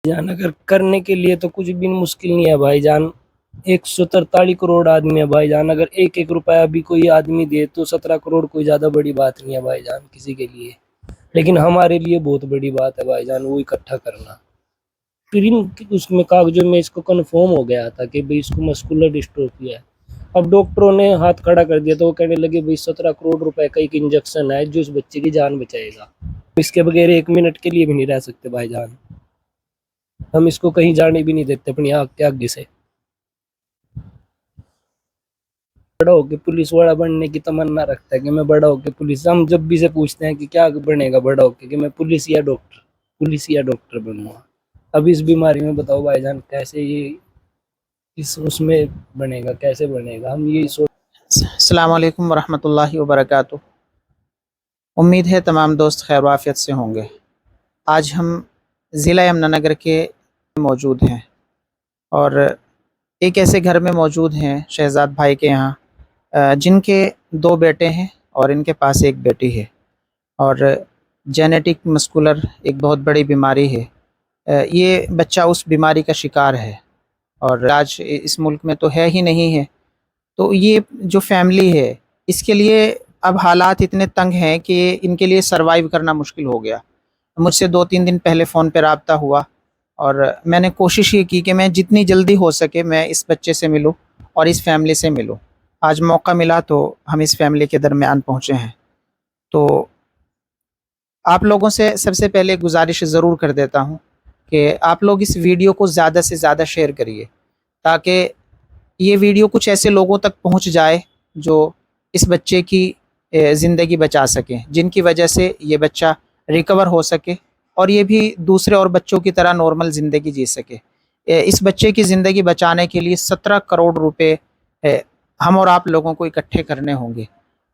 जान अगर करने के लिए तो कुछ भी मुश्किल नहीं है भाईजान। 143 करोड़ आदमी है भाईजान, अगर एक एक रुपया भी कोई आदमी दे तो 17 करोड़ कोई ज्यादा बड़ी बात नहीं है भाईजान किसी के लिए, लेकिन हमारे लिए बहुत बड़ी बात है भाईजान वो इकट्ठा करना। फिर इन उसमें कागजों में इसको कन्फर्म हो गया था कि भाई इसको मस्कुलर डिस्ट्रोफी है। अब डॉक्टरों ने हाथ खड़ा कर दिया तो वो कहने लगे भाई 17 करोड़ रुपए का एक इंजेक्शन है जो उस बच्चे की जान बचाएगा। इसके बगैर 1 मिनट के लिए भी नहीं रह सकते भाईजान। हम इसको कहीं जाने भी नहीं देते अपनी आग के आगे से। बड़ा होके पुलिस वाला बनने की तमन्ना रखता है कि मैं बड़ा होके पुलिस, हम जब भी से पूछते हैं कि क्या बनेगा बड़ा होके, कि मैं पुलिस या डॉक्टर बनूंगा। अब इस बीमारी में बताओ भाईजान कैसे ये इस उसमें बनेगा, कैसे बनेगा, हम ये सोच। अस्सलाम वालेकुम वरहमतुल्लाहि वबरकातुहू। उम्मीद है तमाम दोस्त खैर वाफियत से होंगे। आज हम ज़िला यमुनानगर के मौजूद हैं और एक ऐसे घर में मौजूद हैं शहजाद भाई के यहाँ, जिनके 2 बेटे हैं और इनके पास एक बेटी है और जेनेटिक मस्कुलर एक बहुत बड़ी बीमारी है। ये बच्चा उस बीमारी का शिकार है और आज इस मुल्क में तो है ही नहीं है। तो ये जो फैमिली है इसके लिए अब हालात इतने तंग हैं कि इनके लिए सरवाइव करना मुश्किल हो गया। मुझसे 2-3 दिन पहले फ़ोन पे रब्ता हुआ और मैंने कोशिश ये की कि मैं जितनी जल्दी हो सके मैं इस बच्चे से मिलूं और इस फैमिली से मिलूं। आज मौका मिला तो हम इस फैमिली के दरमियान पहुंचे हैं। तो आप लोगों से सबसे पहले गुजारिश ज़रूर कर देता हूं कि आप लोग इस वीडियो को ज़्यादा से ज़्यादा शेयर करिए ताकि ये वीडियो कुछ ऐसे लोगों तक पहुंच जाए जो इस बच्चे की ज़िंदगी बचा सकें, जिनकी वजह से ये बच्चा रिकवर हो सके और ये भी दूसरे और बच्चों की तरह नॉर्मल ज़िंदगी जी सके। इस बच्चे की ज़िंदगी बचाने के लिए 17 करोड़ रुपए हम और आप लोगों को इकट्ठे करने होंगे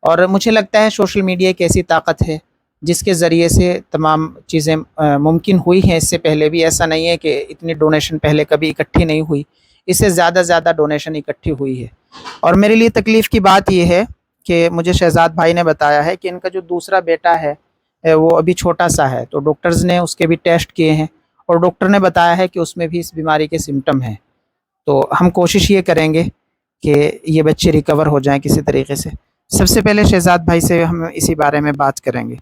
और मुझे लगता है सोशल मीडिया एक ऐसी ताकत है जिसके ज़रिए से तमाम चीज़ें मुमकिन हुई हैं। इससे पहले भी ऐसा नहीं है कि इतनी डोनेशन पहले कभी इकट्ठी नहीं हुई, इससे ज़्यादा डोनेशन इकट्ठी हुई है। और मेरे लिए तकलीफ़ की बात यह है कि मुझे शहजाद भाई ने बताया है कि इनका जो दूसरा बेटा है वो अभी छोटा सा है, तो डॉक्टर्स ने उसके भी टेस्ट किए हैं और डॉक्टर ने बताया है कि उसमें भी इस बीमारी के सिम्टम हैं। तो हम कोशिश ये करेंगे कि ये बच्चे रिकवर हो जाएं किसी तरीके से। सबसे पहले शहजाद भाई से हम इसी बारे में बात करेंगे।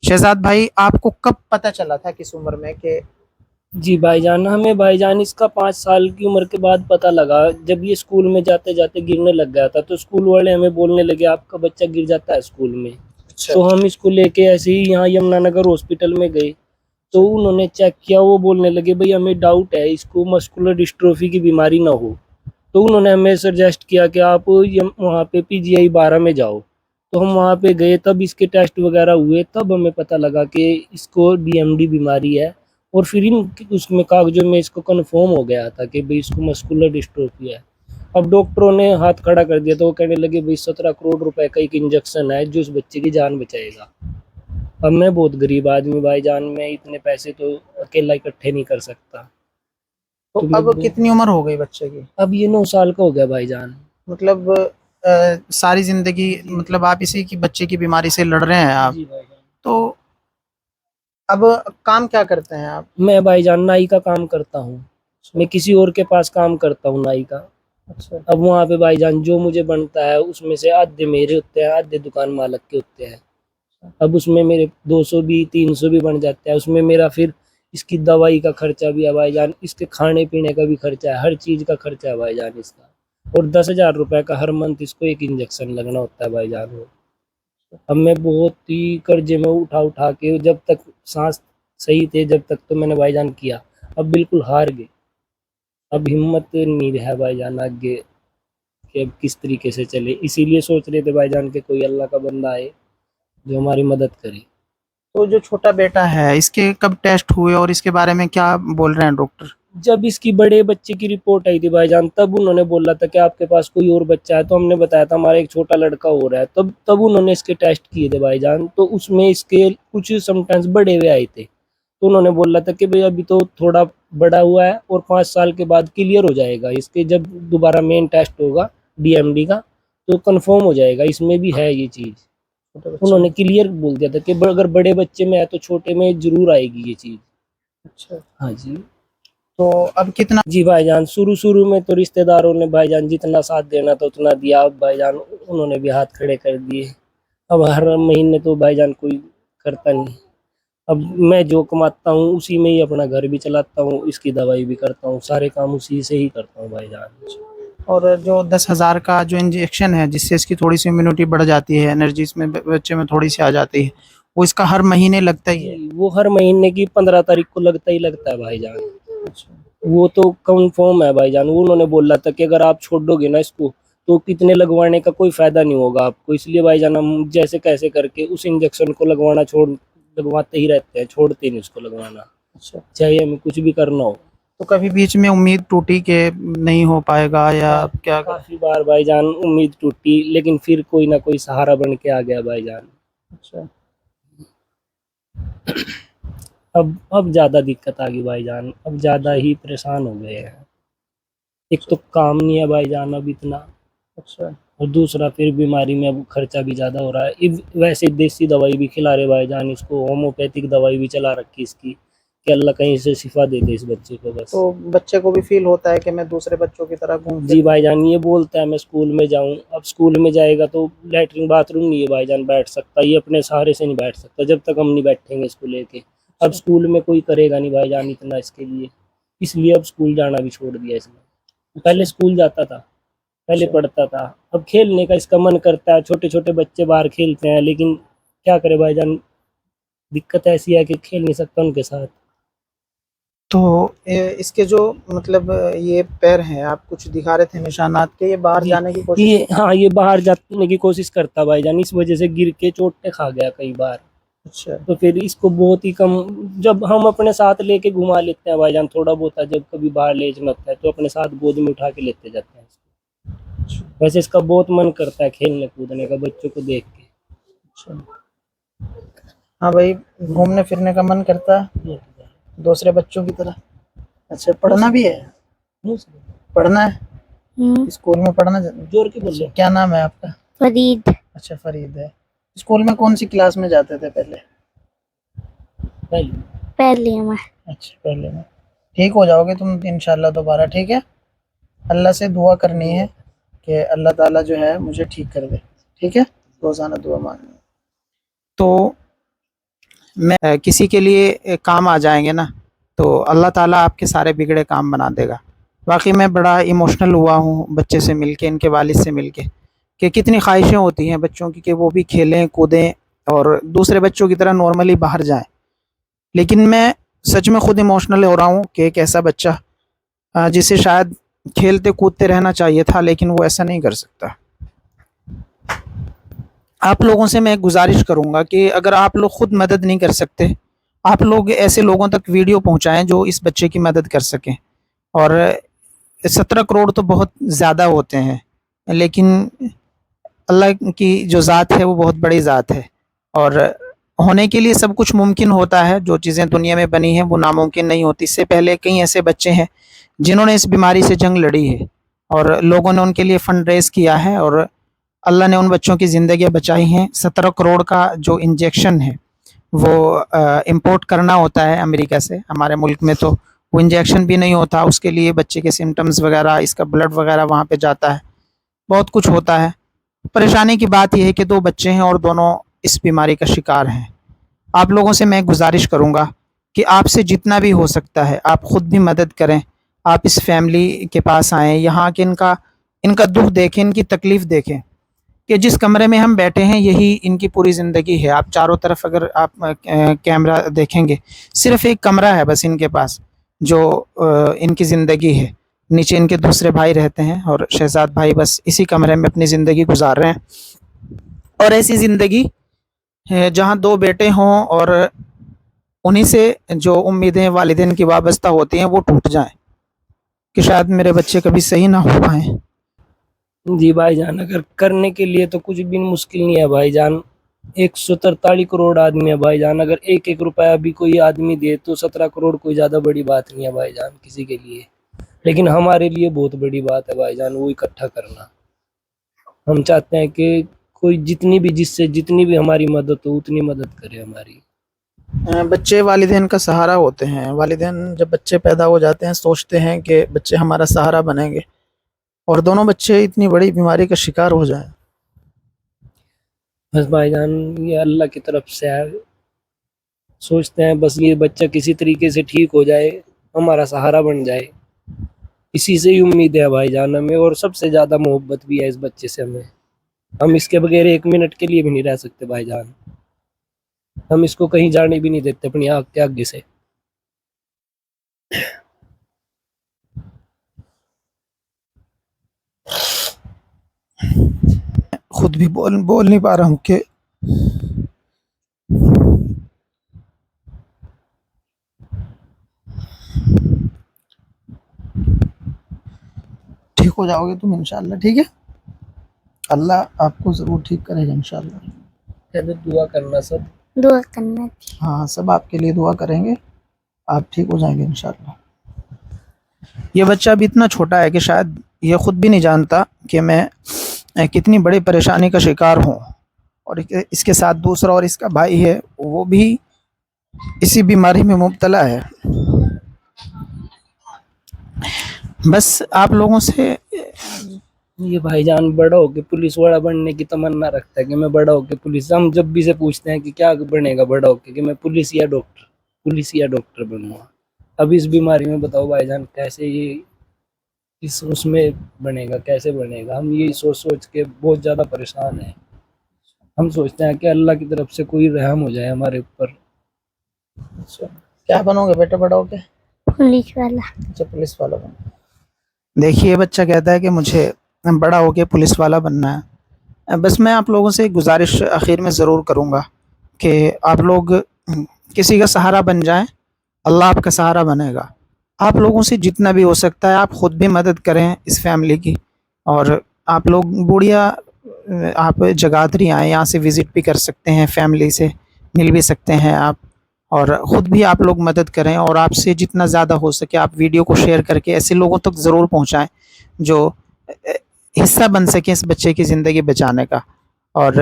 शहजाद भाई, आपको कब पता चला था किस उम्र में कि जी भाईजान, हमें भाईजान इसका 5 साल की उम्र के बाद पता लगा। जब ये स्कूल में जाते जाते गिरने लग गया था तो स्कूल वाले हमें बोलने लगे आपका बच्चा गिर जाता है स्कूल में। तो हम इसको लेके ऐसे ही यहाँ यमुनानगर हॉस्पिटल में गए तो उन्होंने चेक किया, वो बोलने लगे भाई हमें डाउट है इसको मस्कुलर डिस्ट्रोफी की बीमारी ना हो। तो उन्होंने हमें सजेस्ट किया कि आप वहाँ पे PGI 12 में जाओ। तो हम वहाँ पे गए, तब इसके टेस्ट वगैरह हुए, तब हमें पता लगा कि इसको DMD बीमारी है। और फिर इन उसमें कागजों में इसको कन्फर्म हो गया था कि भाई इसको मस्कुलर डिस्ट्रोफी है। अब डॉक्टरों ने हाथ खड़ा कर दिया तो वो कहने लगे भाई 17 करोड़ रुपए का एक इंजेक्शन है जो उस बच्चे की जान बचाएगा। अब मैं बहुत गरीब आदमी भाईजान, मैं इतने पैसे तो अकेला इकट्ठे नहीं कर सकता। तो अब कितनी उम्र हो गई बच्चे की? अब ये 9 साल का हो गया भाईजान। मतलब सारी जिंदगी मतलब आप इसी की बच्चे की बीमारी से लड़ रहे हैं आप। जी भाईजान। तो अब काम क्या करते हैं आप? मैं भाईजान नाई का काम करता हूँ, मैं किसी और के पास काम करता हूँ नाई का। अच्छा। अब वहाँ पे भाईजान जो मुझे बनता है उसमें से आधे मेरे होते हैं, आधे दुकान मालिक के होते हैं। अब उसमें मेरे 200 भी 300 भी बन जाते हैं, उसमें मेरा फिर इसकी दवाई का खर्चा भी है भाईजान, इसके खाने पीने का भी खर्चा है, हर चीज़ का खर्चा है भाईजान इसका। और 10,000 रुपए का हर मंथ इसको एक इंजेक्शन लगना होता है भाईजान। वो अब मैं बहुत ही कर्जे में उठा उठा के, जब तक सांस सही थे जब तक तो मैंने भाईजान किया, अब बिल्कुल हार गए। अब हिम्मत नहीं रहा भाईजान आगे कि अब किस तरीके से चले, इसीलिए सोच रहे थे भाईजान कि कोई अल्लाह का बंदा आए जो हमारी मदद करे। तो जो छोटा बेटा है इसके कब टेस्ट हुए और इसके बारे में क्या बोल रहे हैं डॉक्टर? जब इसकी बड़े बच्चे की रिपोर्ट आई थी भाईजान तब उन्होंने बोला था कि आपके पास कोई और बच्चा है, तो हमने बताया था हमारा एक छोटा लड़का हो रहा है। तब उन्होंने इसके टेस्ट किए थे भाईजान, तो उसमें इसके कुछ समटाइम्स बड़े हुए आए थे। तो उन्होंने बोला था कि भाई अभी तो थोड़ा बड़ा हुआ है और 5 साल के बाद क्लियर हो जाएगा, इसके जब दोबारा मेन टेस्ट होगा DMD का तो कंफर्म हो जाएगा इसमें भी है ये चीज़। उन्होंने क्लियर बोल दिया था कि अगर बड़े बच्चे में है तो छोटे में जरूर आएगी ये चीज़। अच्छा। हाँ जी। तो अब कितना जी भाईजान, शुरू में तो रिश्तेदारों ने भाईजान जितना साथ देना था उतना दिया, अब भाईजान उन्होंने भी हाथ खड़े कर दिए। अब हर महीने तो भाईजान कोई करता नहीं। अब मैं जो कमाता हूँ उसी में ही अपना घर भी चलाता हूँ, इसकी दवाई भी करता हूँ, सारे काम उसी से ही करता हूँ भाईजान। और जो 10,000 का जो इंजेक्शन है जिससे इसकी थोड़ी सी इम्यूनिटी बढ़ जाती है, एनर्जी इसमें बच्चे में थोड़ी सी आ जाती है, वो इसका हर महीने लगता ही है? जी, वो हर महीने की 15 तारीख को लगता ही लगता है भाईजान। अच्छा। वो तो कंफर्म है भाईजान, वो उन्होंने बोला था कि अगर आप छोड़ दोगे ना इसको तो कितने लगवाने का कोई फायदा नहीं होगा आपको, इसलिए भाईजान हम जैसे कैसे करके उस इंजेक्शन को लगवाते ही रहते हैं, छोड़ते नहीं उसको लगवाना, अच्छा, चाहे हमें कुछ भी करना हो। तो कभी बीच में उम्मीद टूटी कि नहीं हो पाएगा या क्या? काफी बार भाईजान उम्मीद टूटी, लेकिन फिर कोई ना कोई सहारा बन के आ गया भाईजान। अच्छा। अब ज्यादा दिक्कत आ गई भाईजान, अब ज्यादा ही परेशान हो गए हैं। एक तो काम नहीं है भाईजान अब इतना, अच्छा। और दूसरा फिर बीमारी में अब खर्चा भी ज़्यादा हो रहा है। वैसे देसी दवाई भी खिला रहे भाईजान इसको, होम्योपैथिक दवाई भी चला रखी इसकी, कि अल्लाह कहीं से शिफा दे दे इस बच्चे को बस। तो बच्चे को भी फील होता है कि मैं दूसरे बच्चों की तरह घूम जी भाईजान, ये बोलता है मैं स्कूल में जाऊँ। अब स्कूल में जाएगा तो लैट्रिन बाथरूम नहीं है भाईजान बैठ सकता, ये अपने सहारे से नहीं बैठ सकता जब तक हम नहीं बैठेंगे इसको लेके। अब स्कूल में कोई करेगा नहीं भाईजान इतना इसके लिए, इसलिए अब स्कूल जाना भी छोड़ दिया इसने। पहले स्कूल जाता था, पहले पढ़ता था, अब खेलने का इसका मन करता है। छोटे छोटे बच्चे बाहर खेलते हैं, लेकिन क्या करे भाईजान, दिक्कत ऐसी है कि खेल नहीं सकता उनके साथ। तो इसके जो मतलब ये पैर हैं, आप कुछ दिखा रहे थे निशानात के, ये बाहर जाने की कोशिश? ये हाँ, ये बाहर जाने की कोशिश करता भाईजान, इस वजह से गिर के चोटें खा गया कई बार। अच्छा। तो फिर इसको बहुत ही कम, जब हम अपने साथ लेके घुमा लेते हैं भाईजान थोड़ा बहुत, जब कभी बाहर ले जाना होता है तो अपने साथ गोद में उठा के लेते जाते हैं इसको। वैसे इसका बहुत मन करता है खेलने कूदने का बच्चों को देख के। अच्छा। हाँ भाई, घूमने फिरने का मन करता है दूसरे बच्चों की तरह। अच्छा, पढ़ना भी है? पढ़ना है? स्कूल में पढ़ना? जोर के बोलो। क्या नाम है आपका? फरीद। अच्छा, फरीद है। स्कूल में कौन सी क्लास में जाते थे पहले? पहले में। अच्छा, पहले में। ठीक हो जाओगे तुम इंशाल्लाह दोबारा, ठीक है? अल्लाह से दुआ करनी है कि अल्लाह ताला जो है मुझे ठीक कर दे, ठीक है? रोज़ाना दुआ मांगनी। तो मैं किसी के लिए काम आ जाएंगे ना, तो अल्लाह ताला आपके सारे बिगड़े काम बना देगा। वाकई मैं बड़ा इमोशनल हुआ हूँ बच्चे से मिलके, इनके वालिद से मिलके, कि कितनी ख्वाहिशें होती हैं बच्चों की कि वो भी खेलें कूदें और दूसरे बच्चों की तरह नॉर्मली बाहर जाएं। लेकिन मैं सच में ख़ुद इमोशनल हो रहा हूँ कि एक ऐसा बच्चा जिसे शायद खेलते कूदते रहना चाहिए था, लेकिन वो ऐसा नहीं कर सकता। आप लोगों से मैं गुजारिश करूँगा कि अगर आप लोग ख़ुद मदद नहीं कर सकते, आप लोग ऐसे लोगों तक वीडियो पहुँचाएँ जो इस बच्चे की मदद कर सकें। और 17 करोड़ तो बहुत ज़्यादा होते हैं, लेकिन अल्लाह की जो ज़ात है वो बहुत बड़ी ज़ात है, और होने के लिए सब कुछ मुमकिन होता है। जो चीज़ें दुनिया में बनी हैं वो नामुमकिन नहीं होती। इससे पहले कई ऐसे बच्चे हैं जिन्होंने इस बीमारी से जंग लड़ी है और लोगों ने उनके लिए फ़ंड रेज़ किया है और अल्लाह ने उन बच्चों की ज़िंदगियाँ बचाई हैं। 17 करोड़ का जो इंजेक्शन है वो इंपोर्ट करना होता है अमेरिका से। हमारे मुल्क में तो वो इंजेक्शन भी नहीं होता, उसके लिए बच्चे के सिम्टम्स वगैरह, इसका ब्लड वगैरह वहाँ पे जाता है, बहुत कुछ होता है। परेशानी की बात यह है कि 2 बच्चे हैं और दोनों इस बीमारी का शिकार हैं। आप लोगों से मैं गुजारिश करूँगा कि आपसे जितना भी हो सकता है आप ख़ुद भी मदद करें। आप इस फैमिली के पास आएँ, यहाँ के इनका दुख देखें, इनकी तकलीफ़ देखें कि जिस कमरे में हम बैठे हैं यही इनकी पूरी ज़िंदगी है। आप चारों तरफ अगर आप कैमरा देखेंगे, सिर्फ़ एक कमरा है बस इनके पास जो इनकी ज़िंदगी है। नीचे इनके दूसरे भाई रहते हैं और शहजाद भाई बस इसी कमरे में अपनी ज़िंदगी गुजार रहे हैं। और ऐसी ज़िंदगी जहाँ 2 बेटे हों और उन्हीं से जो उम्मीदें वालिदैन की वाबस्ता होती हैं वो टूट जाएं कि शायद मेरे बच्चे कभी सही ना हो पाएँ। जी भाईजान, अगर करने के लिए तो कुछ भी मुश्किल नहीं है भाईजान। 143 करोड़ आदमी है भाईजान, अगर एक एक रुपया भी कोई आदमी दे तो 17 करोड़ कोई ज़्यादा बड़ी बात नहीं है भाईजान किसी के लिए, लेकिन हमारे लिए बहुत बड़ी बात है भाईजान वो इकट्ठा करना। हम चाहते हैं कि कोई जितनी भी हमारी मदद हो उतनी मदद करे हमारी। بچے والدین کا سہارا ہوتے ہیں. والدین جب بچے پیدا ہو جاتے ہیں سوچتے ہیں کہ بچے ہمارا سہارا بنیں گے, اور دونوں بچے اتنی بڑی بیماری کا شکار ہو جائیں. بس بھائی جان یہ اللہ کی طرف سے ہے, سوچتے ہیں بس یہ بچہ کسی طریقے سے ٹھیک ہو جائے, ہمارا سہارا بن جائے, اسی سے ہی امید ہے بھائی جان ہمیں, اور سب سے زیادہ محبت بھی ہے اس بچے سے ہمیں. ہم اس کے بغیر ایک منٹ کے لیے بھی نہیں رہ سکتے بھائی جان. ہم اس کو کہیں جانے بھی نہیں دیتے اپنی آنکھ کے آگے سے. خود بھی بول نہیں پا رہا ہوں کہ ٹھیک ہو جاؤ گے تم انشاءاللہ. ٹھیک ہے, اللہ آپ کو ضرور ٹھیک کرے گا انشاءاللہ. دعا کرنا سب, دعا کرنا تھی. ہاں سب آپ کے لیے دعا کریں گے, آپ ٹھیک ہو جائیں گے انشاءاللہ. یہ بچہ ابھی اتنا چھوٹا ہے کہ شاید یہ خود بھی نہیں جانتا کہ میں کتنی بڑی پریشانی کا شکار ہوں, اور اس کے ساتھ دوسرا اور اس کا بھائی ہے وہ بھی اسی بیماری میں مبتلا ہے. بس آپ لوگوں سے یہ بھائی جان بڑا ہو کے پولیس والا بننے کی تمنا رکھتا ہے کہ میں بڑا ہو کے پولیس, ہم جب بھی سے پوچھتے ہیں کہ کیا بنے گا بڑا ہو کے, کہ میں پولیس یا ڈاکٹر بنوں گا. اب اس بیماری میں بتاؤ بھائی جان کیسے یہ اس میں بنے گا, کیسے بنے گا. ہم یہی سوچ کے بہت زیادہ پریشان ہیں. ہم سوچتے ہیں کہ اللہ کی طرف سے کوئی رحم ہو جائے ہمارے اوپر. کیا بنو گے بیٹا بڑا ہو کے؟ پولیس والا. اچھا پولیس والا بنو. دیکھیے بچہ کہتا ہے کہ مجھے بڑا ہو کے پولیس والا بننا ہے. بس میں آپ لوگوں سے ایک گزارش اخیر میں ضرور کروں گا کہ آپ لوگ کسی کا سہارا بن جائیں, اللہ آپ کا سہارا بنے گا. آپ لوگوں سے جتنا بھی ہو سکتا ہے آپ خود بھی مدد کریں اس فیملی کی, اور آپ لوگ بوڑھیا آپ جگادری آئیں, یہاں سے وزٹ بھی کر سکتے ہیں, فیملی سے مل بھی سکتے ہیں آپ, اور خود بھی آپ لوگ مدد کریں, اور آپ سے جتنا زیادہ ہو سکے آپ ویڈیو کو شیئر کر کے ایسے لوگوں تک ضرور پہنچائیں جو حصہ بن سکیں اس بچے کی زندگی بچانے کا. اور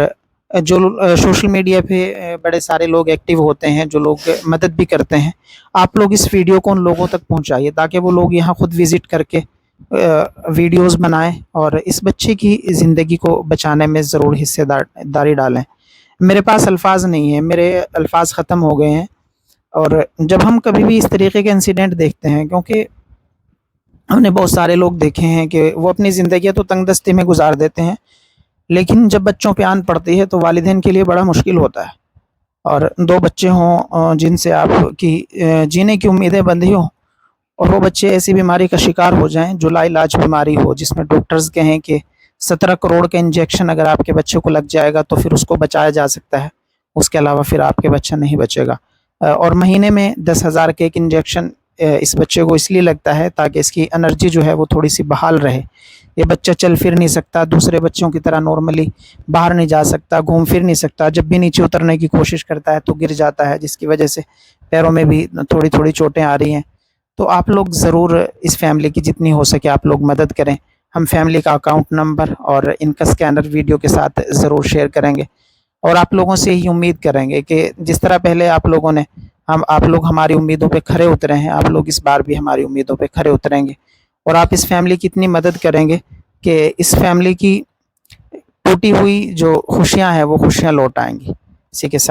جو سوشل میڈیا پہ بڑے سارے لوگ ایکٹیو ہوتے ہیں, جو لوگ مدد بھی کرتے ہیں, آپ لوگ اس ویڈیو کو ان لوگوں تک پہنچائیے تاکہ وہ لوگ یہاں خود وزٹ کر کے ویڈیوز بنائیں اور اس بچے کی زندگی کو بچانے میں ضرور حصے داری ڈالیں. میرے پاس الفاظ نہیں ہیں, میرے الفاظ ختم ہو گئے ہیں. اور جب ہم کبھی بھی اس طریقے کے انسیڈنٹ دیکھتے ہیں, کیونکہ ہم نے بہت سارے لوگ دیکھے ہیں کہ وہ اپنی زندگیاں تو تنگ دستی میں گزار دیتے ہیں, لیکن جب بچوں پہ آن پڑتی ہے تو والدین کے لیے بڑا مشکل ہوتا ہے. اور دو بچے ہوں جن سے آپ کی جینے کی امیدیں بندھی ہوں, اور وہ بچے ایسی بیماری کا شکار ہو جائیں جو لا علاج بیماری ہو, جس میں ڈاکٹرز کہیں کہ 17 کروڑ کا انجیکشن اگر آپ کے بچے کو لگ جائے گا تو پھر اس کو بچایا جا سکتا ہے, اس کے علاوہ پھر آپ کے بچہ نہیں بچے گا. اور مہینے میں 10,000 کے ایک انجیکشن اس بچے کو اس لیے لگتا ہے تاکہ اس کی انرجی جو ہے وہ تھوڑی سی بحال رہے. یہ بچہ چل پھر نہیں سکتا, دوسرے بچوں کی طرح نارملی باہر نہیں جا سکتا, گھوم پھر نہیں سکتا, جب بھی نیچے اترنے کی کوشش کرتا ہے تو گر جاتا ہے, جس کی وجہ سے پیروں میں بھی تھوڑی تھوڑی چوٹیں آ رہی ہیں. تو آپ لوگ ضرور اس فیملی کی جتنی ہو سکے آپ لوگ مدد کریں. ہم فیملی کا اکاؤنٹ نمبر اور ان کا اسکینر ویڈیو کے ساتھ ضرور شیئر کریں گے, اور آپ لوگوں سے ہی امید کریں گے کہ جس طرح پہلے آپ لوگوں نے آپ لوگ ہماری امیدوں پہ کھرے اترے ہیں, آپ لوگ اس بار بھی ہماری امیدوں پہ کھرے اتریں گے, اور آپ اس فیملی کی اتنی مدد کریں گے کہ اس فیملی کی ٹوٹی ہوئی جو خوشیاں ہیں وہ خوشیاں لوٹ آئیں گی. اسی کے ساتھ